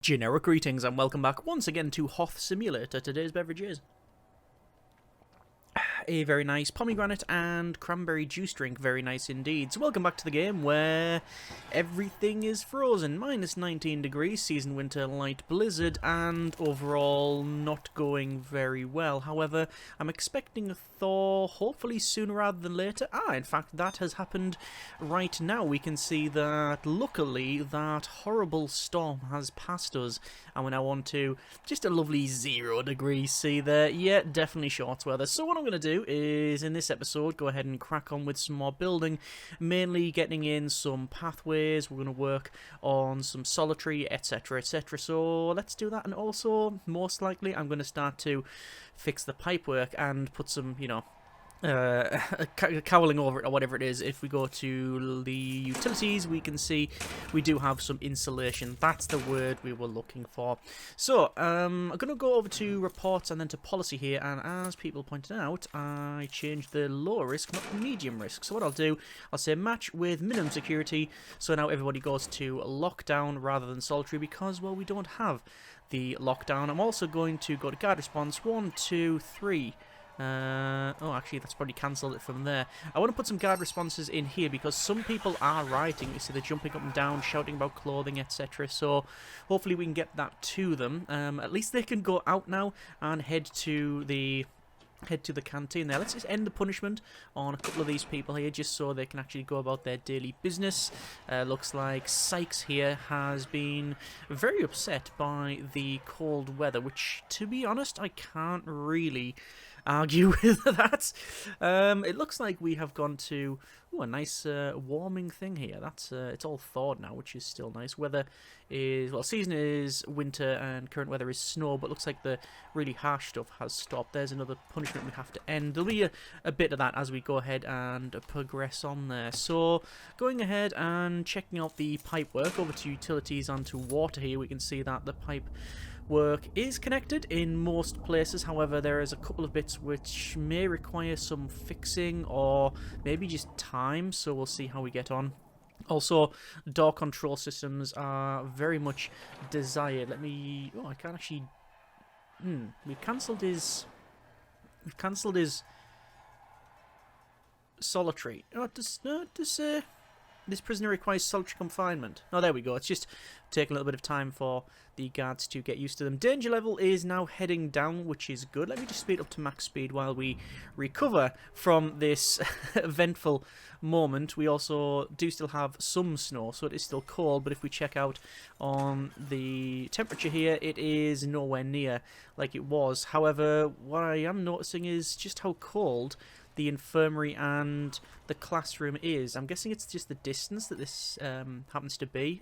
Generic greetings and welcome back once again to Hoth Simulator. Today's beverage is a very nice pomegranate and cranberry juice drink, very nice indeed. So welcome back to the game where everything is frozen, minus 19 degrees, season winter light blizzard, and overall not going very well. However, I'm expecting a thaw hopefully sooner rather than later. In fact, that has happened right now. We can see that luckily that horrible storm has passed us, and we're now on to just a lovely 0 degrees C there. Yeah, definitely shorts weather. So what I'm going to do is, in this episode, go ahead and crack on with some more building, mainly getting in some pathways. We're going to work on some solitary, etc, etc. So let's do that, and also, most likely, I'm going to start to fix the pipework and put some, cowling over it or whatever it is. If we go to the utilities, we can see we do have some insulation. That's the word we were looking for. So I'm going to go over to reports and then to policy here, and as people pointed out, I changed the low risk, not the medium risk. So what I'll do, I'll say match with minimum security, so now everybody goes to lockdown rather than solitary, because, well, we don't have the lockdown. I'm also going to go to guard response 1, 2, 3. Actually, that's probably cancelled it from there. I want to put some guard responses in here because some people are rioting. You see, they're jumping up and down, shouting about clothing, etc. So hopefully we can get that to them. At least they can go out now and head to the canteen there. Let's just end the punishment on a couple of these people here, just so they can actually go about their daily business. Looks like Sykes here has been very upset by the cold weather, which, to be honest, I can't really argue with that. It looks like we have gone to a nice warming thing here. That's it's all thawed now, which is still nice. Weather is, well, season is winter and current weather is snow, but looks like the really harsh stuff has stopped. There's another punishment we have to end. There'll be a bit of that as we go ahead and progress on there. So going ahead and checking out the pipe work, over to utilities onto water here, we can see that the pipe work is connected in most places. However, there is a couple of bits which may require some fixing or maybe just time, so we'll see how we get on. Also, door control systems are very much desired. Let me... I can't actually... We've cancelled his solitary. This prisoner requires solitary confinement. Oh, there we go. It's just taking a little bit of time for the guards to get used to them. Danger level is now heading down, which is good. Let me just speed up to max speed while we recover from this eventful moment. We also do still have some snow, so it is still cold, but if we check out on the temperature here, it is nowhere near like it was. However, what I am noticing is just how cold the infirmary and the classroom is. I'm guessing it's just the distance that this happens to be.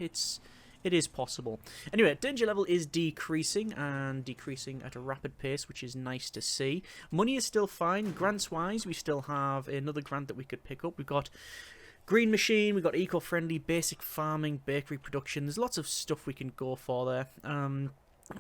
It is possible. Anyway, danger level is decreasing, and decreasing at a rapid pace, which is nice to see. Money is still fine. Grants-wise, we still have another grant that we could pick up. We've got green machine, we've got eco-friendly, basic farming, bakery production. There's lots of stuff we can go for there.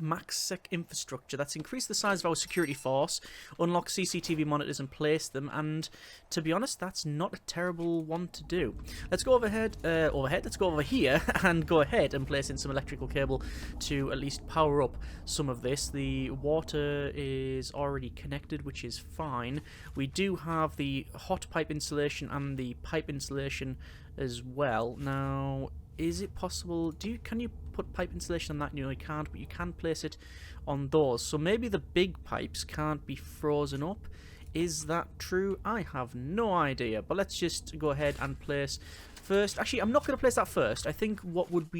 Max sec infrastructure, that's increased the size of our security force, unlock CCTV monitors and place them, and to be honest, that's not a terrible one to do. Let's go let's go over here and go ahead and place in some electrical cable to at least power up some of this. The water is already connected, which is fine. We do have the hot pipe insulation and the pipe insulation as well. Now, is it possible, can you put pipe insulation on that? No, you can't, but you can place it on those. So maybe the big pipes can't be frozen up. Is that true? I have no idea, but let's just go ahead and place first. Actually, I'm not going to place that first. I think what would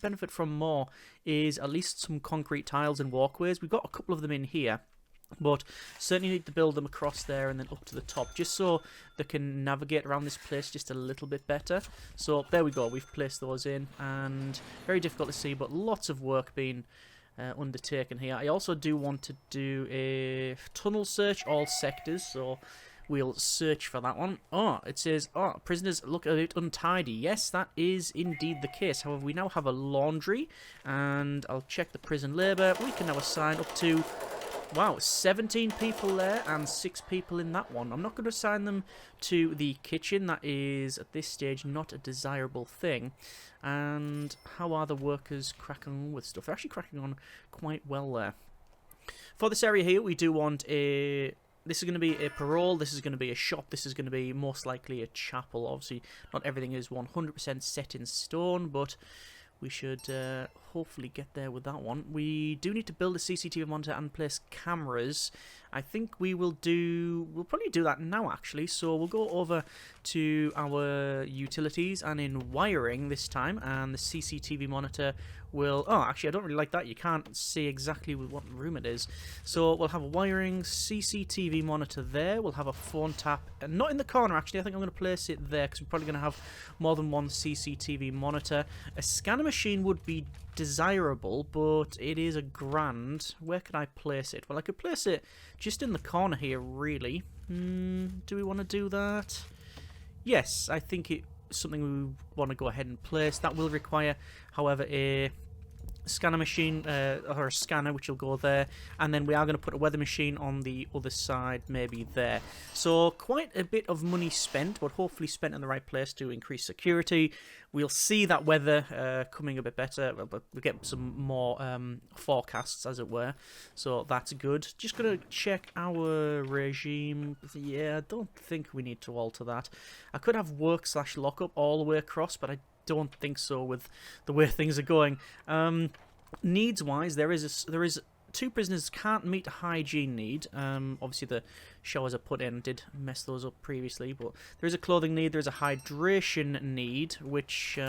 benefit from more is at least some concrete tiles and walkways. We've got a couple of them in here, but certainly need to build them across there and then up to the top, just so they can navigate around this place just a little bit better. So there we go, we've placed those in, and very difficult to see, but lots of work being undertaken here. I also do want to do a tunnel search, all sectors, so we'll search for that one. It says, prisoners look a bit untidy. Yes, that is indeed the case. However, we now have a laundry, and I'll check the prison labour. We can now assign up to Wow, 17 people there and 6 people in that one. I'm not going to assign them to the kitchen. That is, at this stage, not a desirable thing. And how are the workers cracking on with stuff? They're actually cracking on quite well there. For this area here, we do want a... This is going to be a parole, this is going to be a shop, this is going to be most likely a chapel. Obviously, not everything is 100% set in stone, but we should hopefully get there with that one. We do need to build a CCTV monitor and place cameras. I think we'll probably do that now, actually. So we'll go over to our utilities and in wiring this time, and the CCTV monitor will... Oh, actually, I don't really like that. You can't see exactly what room it is. So we'll have a wiring CCTV monitor there. We'll have a phone tap. Not in the corner, actually. I think I'm going to place it there because we're probably going to have more than one CCTV monitor. A scanner machine would be desirable, but it is a grand. Where could I place it? Well, I could place it just in the corner here, really. Do we want to do that? Yes, I think it's something we want to go ahead and place. That will require, however, a scanner machine or a scanner, which will go there, and then we are going to put a weather machine on the other side, maybe there. So quite a bit of money spent, but hopefully spent in the right place to increase security. We'll see that weather coming a bit better. We'll get some more forecasts, as it were, so that's good. Just going to check our regime. Yeah, I don't think we need to alter that. I could have work/lockup all the way across, but I don't think so with the way things are going. Needs-wise, there is 2 prisoners can't meet a hygiene need. Obviously, the showers are put in did mess those up previously, but there is a clothing need, there is a hydration need, which,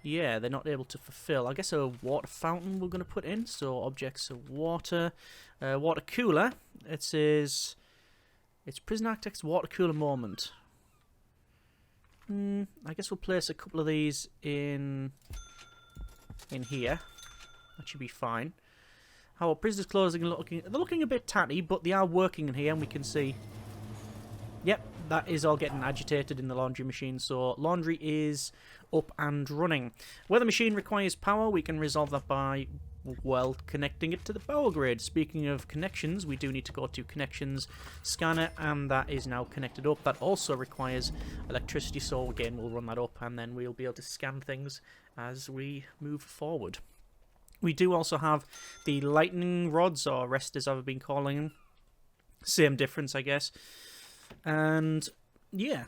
yeah, they're not able to fulfill. I guess a water fountain we're going to put in, so objects of water. Water cooler, it says, it's prison architect's water cooler moment. I guess we'll place a couple of these in here. That should be fine. How are prisoners' clothes looking? They're looking a bit tatty, but they are working in here, and we can see. Yep, that is all getting agitated in the laundry machine. So laundry is up and running. Weather machine requires power. We can resolve that by, well, connecting it to the power grid. Speaking of connections, we do need to go to connections scanner, and that is now connected up. That also requires electricity, so again we'll run that up and then we'll be able to scan things as we move forward. We do also have the lightning rods, or rest as I've been calling them. Same difference, I guess. And yeah,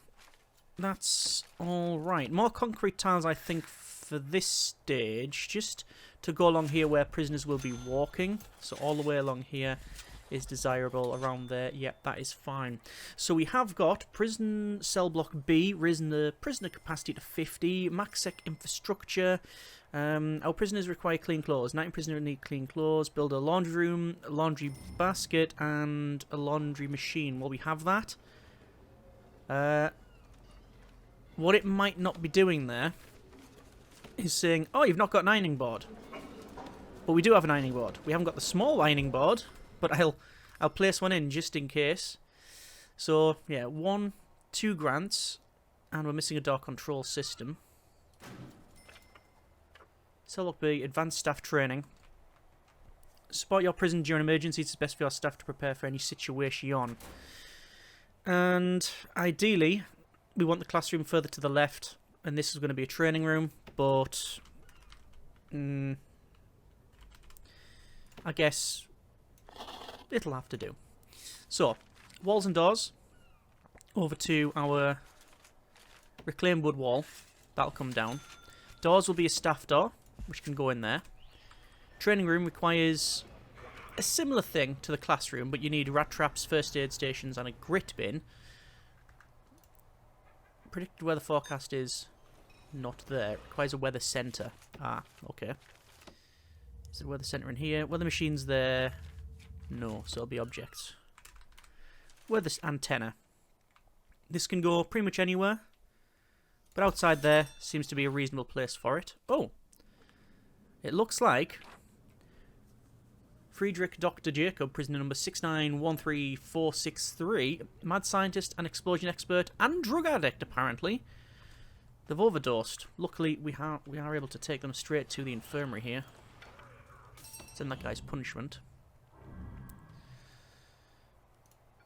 that's all right. More concrete tiles, I think, for this stage, just to go along here where prisoners will be walking. So all the way along here is desirable. Around there, yep, that is fine. So we have got prison cell block B, risen the prisoner capacity to 50, max sec infrastructure. Our prisoners require clean clothes. 9 prisoners need clean clothes. Build a laundry room, a laundry basket, and a laundry machine. Well, we have that. What it might not be doing there is saying, oh, you've not got an ironing board. But we do have an ironing board. We haven't got the small ironing board, but I'll place one in just in case. So, yeah, 1, 2 grants, and we're missing a door control system. So look, B, advanced staff training. Support your prison during emergencies. It's best for your staff to prepare for any situation. And ideally, we want the classroom further to the left, and this is going to be a training room, but I guess it'll have to do. So, walls and doors, over to our reclaimed wood wall. That'll come down. Doors will be a staff door, which can go in there. Training room requires a similar thing to the classroom, but you need rat traps, first aid stations, and a grit bin. Predicted weather forecast is not there. It requires a weather centre. Ah, okay. Is there a weather centre in here? Weather machine's there. No, so it'll be objects. Weather antenna. This can go pretty much anywhere, but outside there seems to be a reasonable place for it. Oh! It looks like Friedrich Dr. Jacob, prisoner number 6913463, mad scientist, an explosion expert, and drug addict, apparently. They've overdosed. Luckily, we are able to take them straight to the infirmary here. Send that guy's punishment.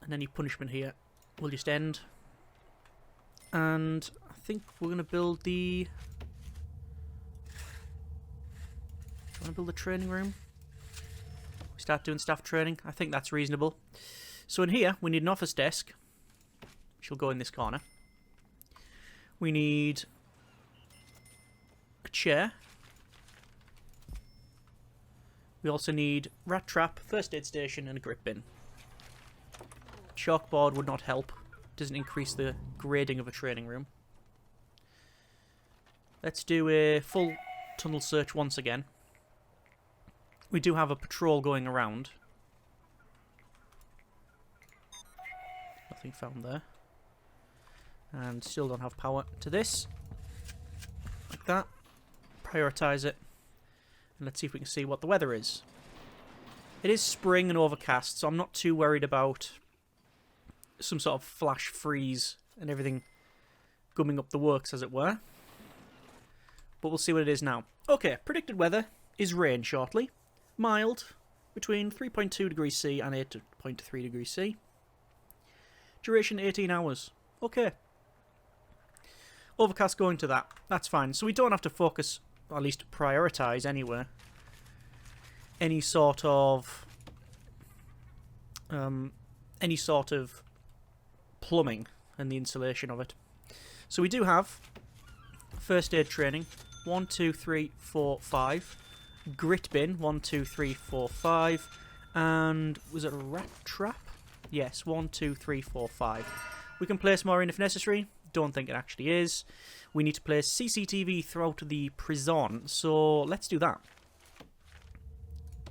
And any punishment here will just end. And I think we're going to build the... Do you want to build a training room? We start doing staff training. I think that's reasonable. So in here, we need an office desk, which will go in this corner. We need a chair. We also need rat trap, first aid station, and a grip bin. Chalkboard would not help. Doesn't increase the grading of a training room. Let's do a full tunnel search once again. We do have a patrol going around. Nothing found there. And still don't have power to this. Like that. Prioritise it. And let's see if we can see what the weather is. It is spring and overcast, so I'm not too worried about some sort of flash freeze and everything gumming up the works, as it were. But we'll see what it is now. Okay, predicted weather is rain shortly. Mild, between 3.2 degrees C and 8.3 degrees C. Duration 18 hours. Okay. Overcast going to that. That's fine. So we don't have to focus, or at least prioritise anyway, any sort of plumbing and the installation of it. So we do have first aid training. 1, 2, 3, 4, 5. Grit bin. 1, 2, 3, 4, 5. And was it a rat trap? Yes. 1, 2, 3, 4, 5. We can place more in if necessary. Don't think it actually is. We need to place CCTV throughout the prison. So let's do that.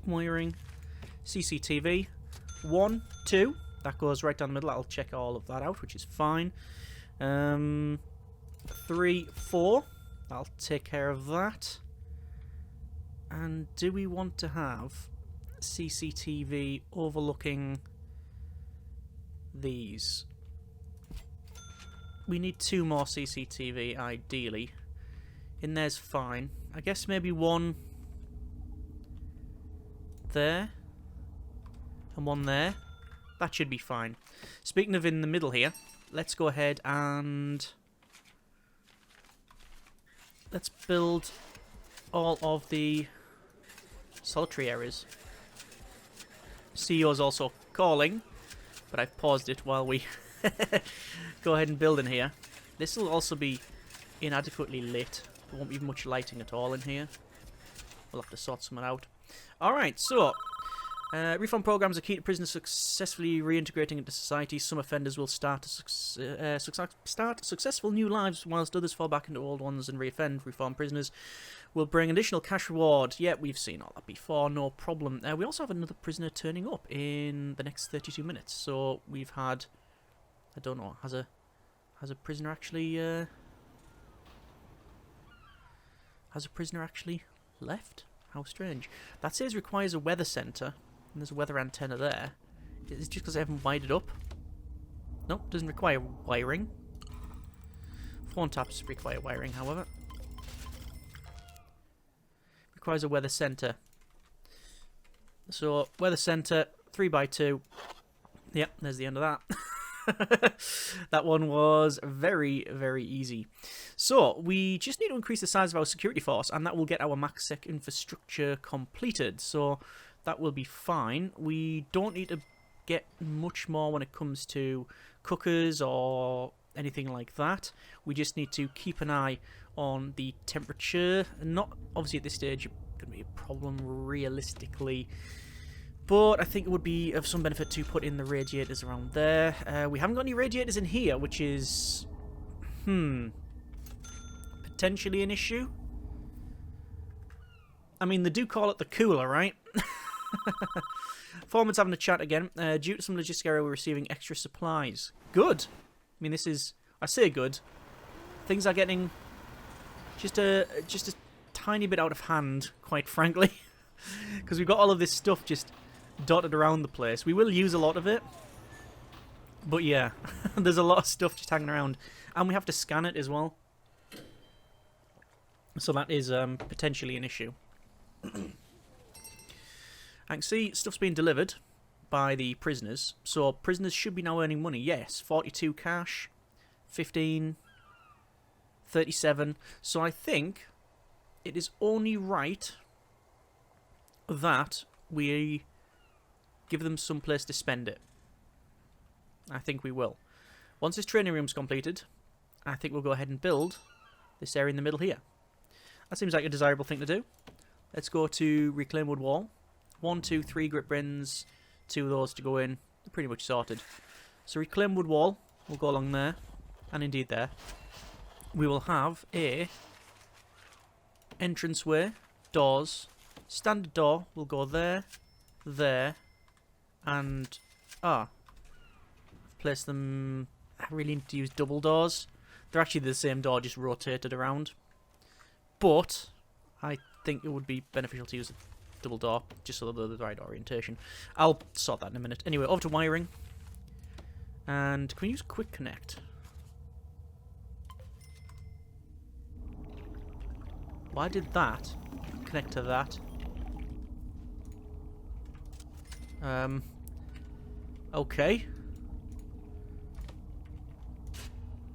Wiring. CCTV. 1, 2. That goes right down the middle. I'll check all of that out, which is fine. 3, 4. I'll take care of that. And do we want to have CCTV overlooking these? We need 2 more CCTV, ideally. In there's fine. I guess maybe 1 there. And 1 there. That should be fine. Speaking of in the middle here, let's go ahead and let's build all of the solitary areas. CEO's also calling, but I've paused it while we go ahead and build in here. This will also be inadequately lit. There won't be much lighting at all in here. We'll have to sort something out. Alright, so reform programs are key to prisoners successfully reintegrating into society. Some offenders will start successful new lives, whilst others fall back into old ones and reoffend. Reform prisoners will bring additional cash reward. Yeah, we've seen all that before, no problem. We also have another prisoner turning up in the next 32 minutes. So we've had, I don't know, has a prisoner actually left? How strange. That says requires a weather centre. And there's a weather antenna there. Is it just because I haven't wired it up? Nope, doesn't require wiring. Phone taps require wiring, however. Requires a weather centre. So, weather centre, 3x2. Yep, there's the end of that. That one was very, very easy. So, we just need to increase the size of our security force, and that will get our MaxSec infrastructure completed. So, that will be fine. We don't need to get much more when it comes to cookers or anything like that. We just need to keep an eye on the temperature. Not obviously at this stage going to be a problem realistically, but I think it would be of some benefit to put in the radiators around there. We haven't got any radiators in here, which is potentially an issue. I mean, they do call it the cooler, right? Foreman's having a chat again. Due to some logistic error, we're receiving extra supplies. Good. I mean, this is, I say good. Things are getting just a tiny bit out of hand, quite frankly, because we've got all of this stuff just dotted around the place. We will use a lot of it, but yeah, there's a lot of stuff just hanging around, and we have to scan it as well. So that is potentially an issue. I can see stuff's being delivered. by the prisoners. So prisoners should be now earning money. Yes, 42 cash, 15, 37. So I think it is only right that we give them some place to spend it. I think we will. Once this training room's completed, I think we'll go ahead and build this area in the middle here. That seems like a desirable thing to do. Let's go to reclaim wood wall. 1, 2, 3 grip bins. 2 of those to go in. They're pretty much sorted. So reclaim wood wall will go along there, and indeed there. We will have a entranceway, doors. Standard door will go there, there, and I've placed them. I really need to use double doors. They're actually the same door, just rotated around. But I think it would be beneficial to use a double door, just so they're the right orientation. I'll sort that in a minute. Anyway, over to wiring. And can we use quick connect? Why did that connect to that? Okay.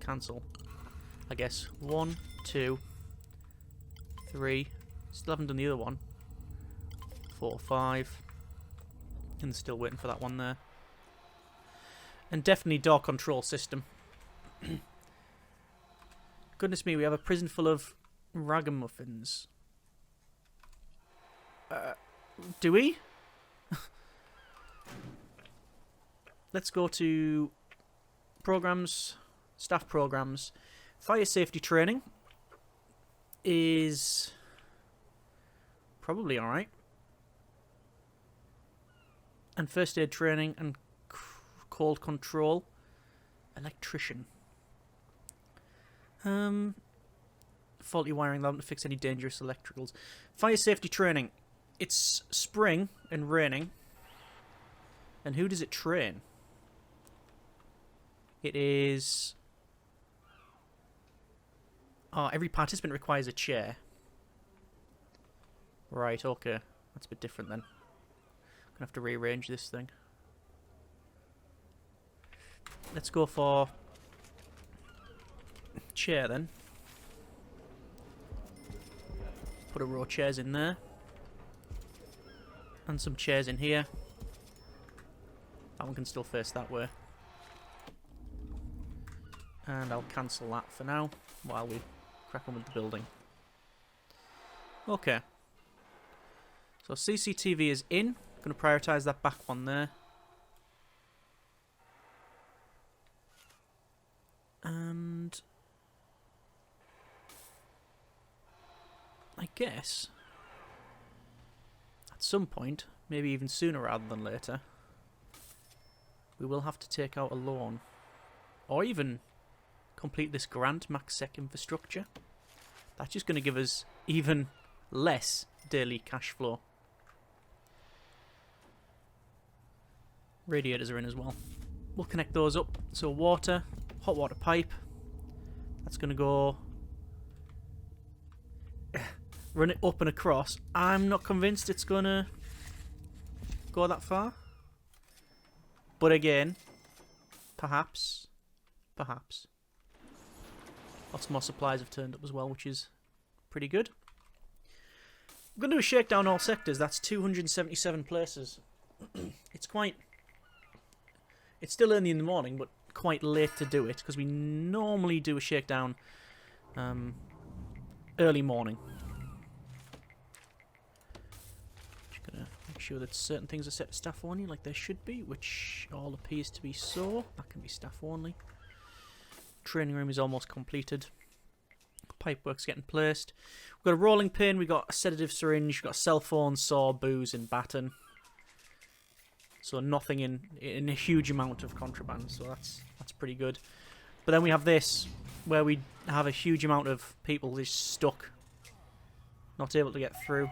Cancel. I guess 1, 2, 3. Still haven't done the other one. 4, 5. And still waiting for that one there. And definitely door control system. Goodness me, we have a prison full of ragamuffins. Do we? Let's go to programs, staff programs. Fire safety training is probably alright. And first aid training and cold control. Electrician. Faulty wiring allowed to fix any dangerous electricals. Fire safety training. It's spring and raining. And who does it train? It is... Oh, every participant requires a chair. Right, okay. That's a bit different then. Gonna have to rearrange this thing. Let's go for chair then. Put a row of chairs in there. And some chairs in here. That one can still face that way. And I'll cancel that for now while we crack on with the building. Okay. So CCTV is in. Going to prioritise that back one there. And I guess at some point, maybe even sooner rather than later, we will have to take out a loan. Or even complete this grant, max sec infrastructure. That's just going to give us even less daily cash flow. Radiators are in as well. We'll connect those up. So water, hot water pipe. That's going to go... run it up and across. I'm not convinced it's going to go that far. But again, perhaps. Lots more supplies have turned up as well, which is pretty good. I'm going to do a shakedown all sectors. That's 277 places. It's still early in the morning, but quite late to do it, because we normally do a shakedown early morning. Just going to make sure that certain things are set to staff only, like they should be, which all appears to be so. That can be staff only. Training room is almost completed. Pipework's getting placed. We've got a rolling pin, we've got a sedative syringe, we've got a cell phone, saw, booze, and baton. So nothing in a huge amount of contraband, so that's pretty good. But then we have this, where we have a huge amount of people just stuck, not able to get through.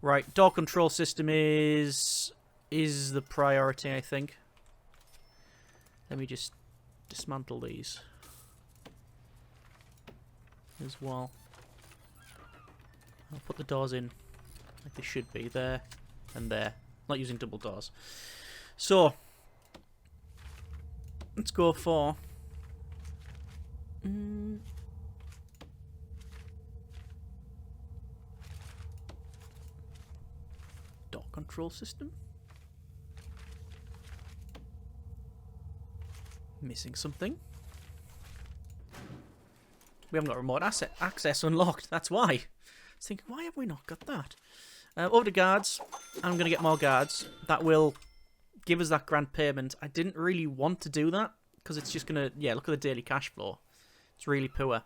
Right, door control system is the priority, I think. Let me just dismantle these as well. I'll put the doors in like they should be, there and there. not using double doors. So, let's go for... door control system. Missing something. We haven't got remote access unlocked. That's why. I was thinking, why have we not got that? Over to guards. I'm going to get more guards. That will give us that grant payment. I didn't really want to do that because it's just going to... Yeah, look at the daily cash flow. It's really poor.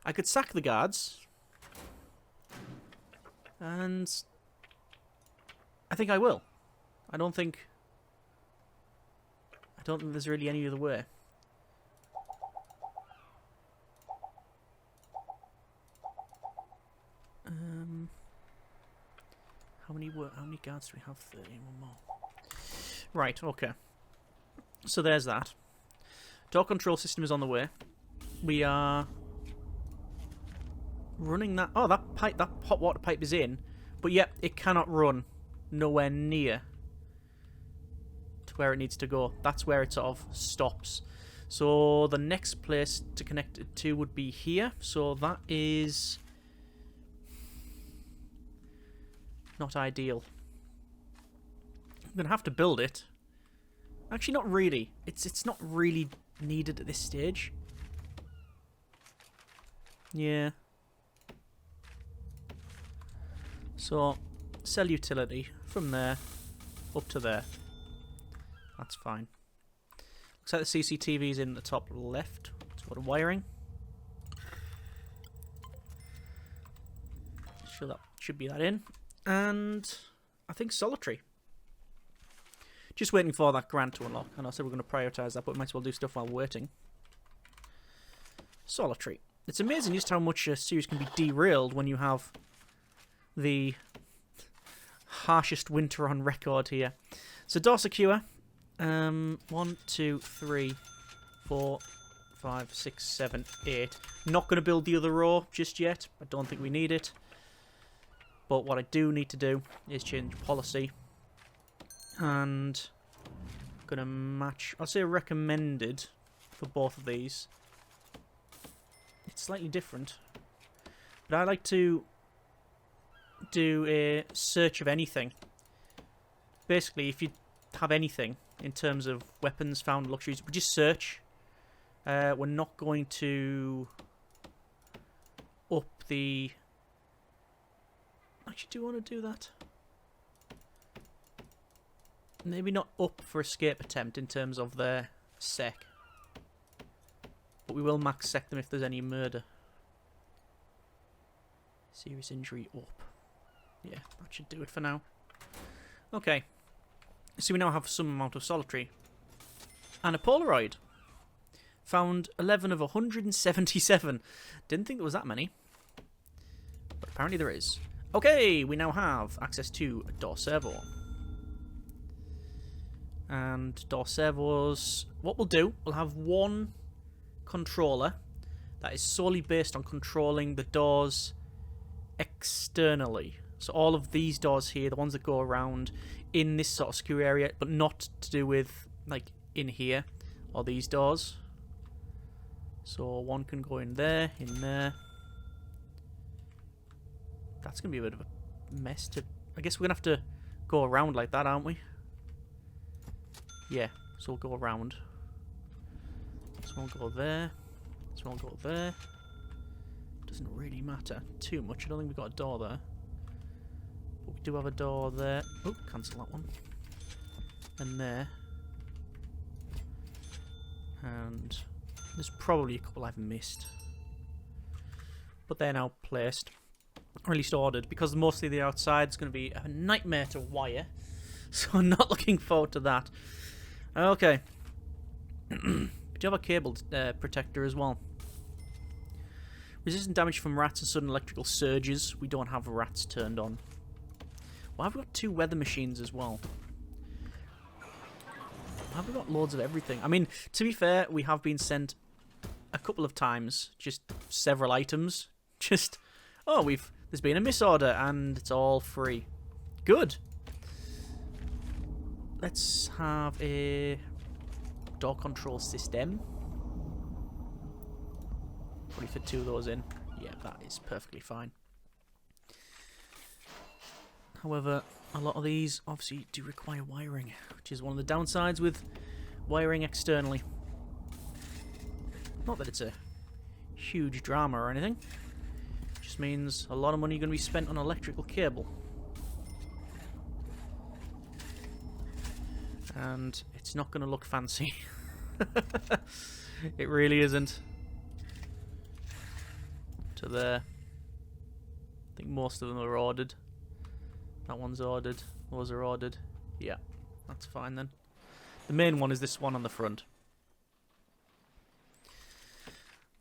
I could sack the guards. And I think I will. I don't think there's really any other way. How many guards do we have? 31 more. Right, okay. So there's that. Door control system is on the way. We are running that... Oh, that hot water pipe is in. But yet, it cannot run nowhere near to where it needs to go. That's where it sort of stops. So the next place to connect it to would be here. So that is... not ideal. I'm going to have to build it. Actually, not really. It's not really needed at this stage. Yeah. So, sell utility from there up to there. That's fine. Looks like the CCTV's in the top left. Let's go to wiring. Sure, that should be that in. And I think solitary. Just waiting for that grant to unlock. And I said we're going to prioritise that, but we might as well do stuff while waiting. Solitary. It's amazing just how much a series can be derailed when you have the harshest winter on record here. So door secure. 1, 2, 3, 4, 5, 6, 7, 8. Not going to build the other row just yet. I don't think we need it. But what I do need to do is change policy. And I'm going to match... I'll say recommended for both of these. It's slightly different. But I like to do a search of anything. Basically, if you have anything in terms of weapons, found, luxuries, we just search. We're not going to up the... Actually, do you want to do that? Maybe not up for escape attempt in terms of their sec. But we will max sec them if there's any murder. Serious injury up. Yeah, that should do it for now. Okay. So we now have some amount of solitary. And a Polaroid. Found 11 of 177. Didn't think there was that many. But apparently there is. Okay, we now have access to a door servo. And door servos, what we'll do, we'll have one controller that is solely based on controlling the doors externally. So all of these doors here, the ones that go around in this sort of secure area, but not to do with, like, in here, or these doors. So one can go in there, in there. That's going to be a bit of a mess to... I guess we're going to have to go around like that, aren't we? Yeah, so we'll go around. This one will go there. This one will go there. Doesn't really matter too much. I don't think we've got a door there. But we do have a door there. Oh, cancel that one. And there. And there's probably a couple I've missed. But they're now placed. Or at least ordered, because mostly the outside is going to be a nightmare to wire. So I'm not looking forward to that. Okay. We do have a cable protector as well. Resistant damage from rats and sudden electrical surges. We don't have rats turned on. Well, I've got 2 weather machines as well. I've got loads of everything. I mean, to be fair, we have been sent a couple of times, just several items. Just, oh, there's been a misorder and it's all free. Good. let's have a door control system. Probably fit 2 of those in. Yeah, that is perfectly fine. However, a lot of these obviously do require wiring, which is one of the downsides with wiring externally. Not that it's a huge drama or anything. It just means a lot of money going to be spent on electrical cable. And it's not going to look fancy. It really isn't. To there. I think most of them are ordered. That one's ordered. Those are ordered. Yeah, that's fine then. The main one is this one on the front.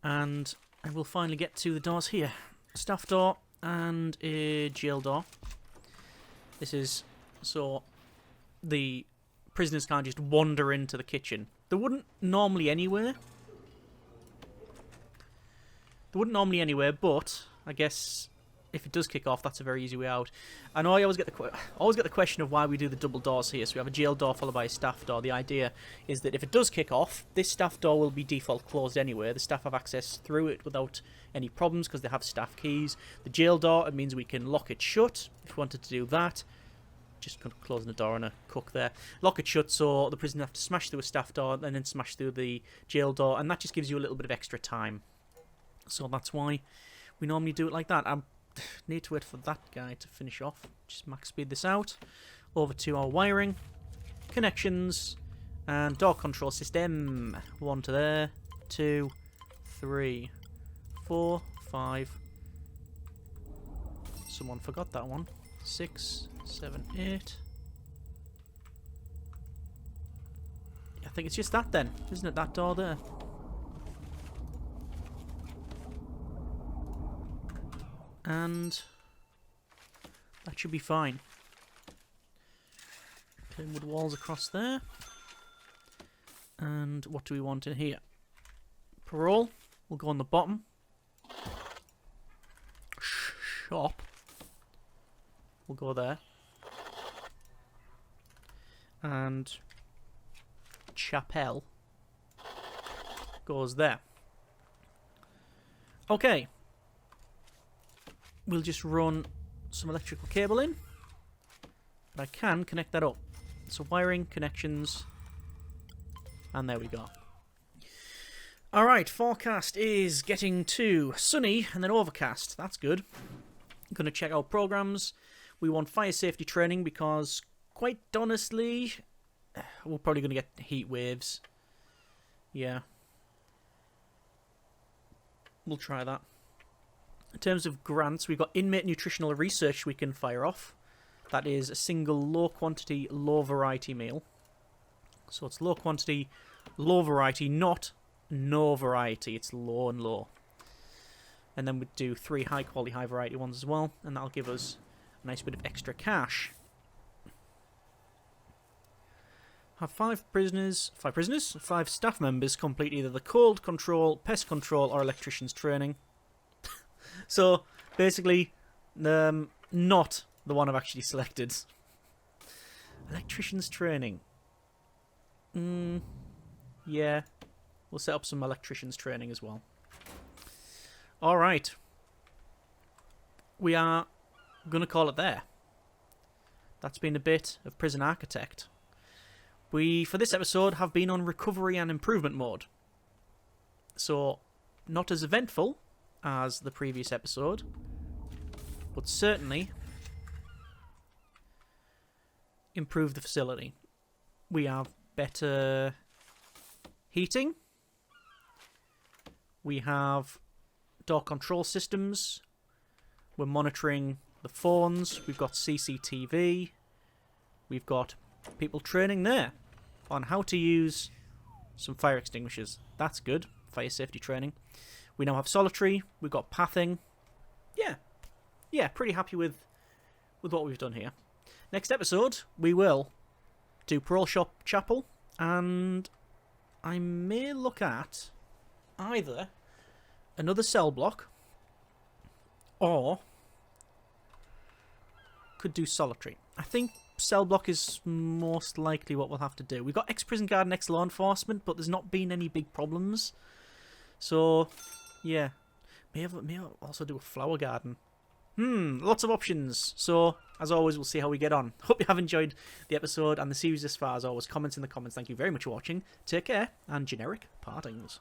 And I will finally get to the doors here. A staff door and a jail door. This is so the prisoners can't just wander into the kitchen. They wouldn't normally anywhere. But I guess if it does kick off, that's a very easy way out. I know I always get the question of why we do the double doors here. So we have a jail door followed by a staff door. The idea is that if it does kick off, this staff door will be default closed anyway. The staff have access through it without any problems because they have staff keys. The jail door, it means we can lock it shut if we wanted to do that. Just closing the door on a cook there. Lock it shut so the prisoner have to smash through a staff door and then smash through the jail door, and that just gives you a little bit of extra time. So that's why we normally do it like that. I need to wait for that guy to finish off. Just max speed this out. Over to our wiring, connections, and door control system. 1 to there, 2, 3, 4, 5. Someone forgot that one. 6, 7, 8. I think it's just that then, isn't it? That door there. And that should be fine. Plain wood walls across there. And what do we want in here? Parole will go on the bottom. Shop will go there. And chapel goes there. Okay. We'll just run some electrical cable in. But I can connect that up. So wiring, connections, and there we go. Alright, forecast is getting to sunny and then overcast. That's good. I'm going to check out programs. We want fire safety training because, quite honestly, we're probably going to get heat waves. Yeah. We'll try that. In terms of grants, we've got inmate nutritional research we can fire off. That is a single low quantity, low variety meal. So it's low quantity, low variety, not no variety. It's low and low. And then we'd do 3 high quality, high variety ones as well. And that'll give us a nice bit of extra cash. Have 5 staff members complete either the cold control, pest control, or electrician's training. So, basically, not the one I've actually selected. Electrician's training. Yeah. We'll set up some electrician's training as well. Alright. We are going to call it there. That's been a bit of Prison Architect. We, for this episode, have been on recovery and improvement mode. So, not as eventful as the previous episode, but certainly improve the facility. We have better heating. We have door control systems. We're monitoring the phones. We've got CCTV. We've got people training there on how to use some fire extinguishers. That's good. Fire safety training. We now have solitary. We've got pathing. Yeah, pretty happy with what we've done here. Next episode, we will do parole shop chapel, and I may look at either another cell block or could do solitary. I think cell block is most likely what we'll have to do. We've got ex-prison guard and ex-law enforcement, but there's not been any big problems. So, yeah. May I also do a flower garden. Lots of options. So, as always, we'll see how we get on. Hope you have enjoyed the episode and the series this far. As always, comments in the comments. Thank you very much for watching. Take care, and generic partings.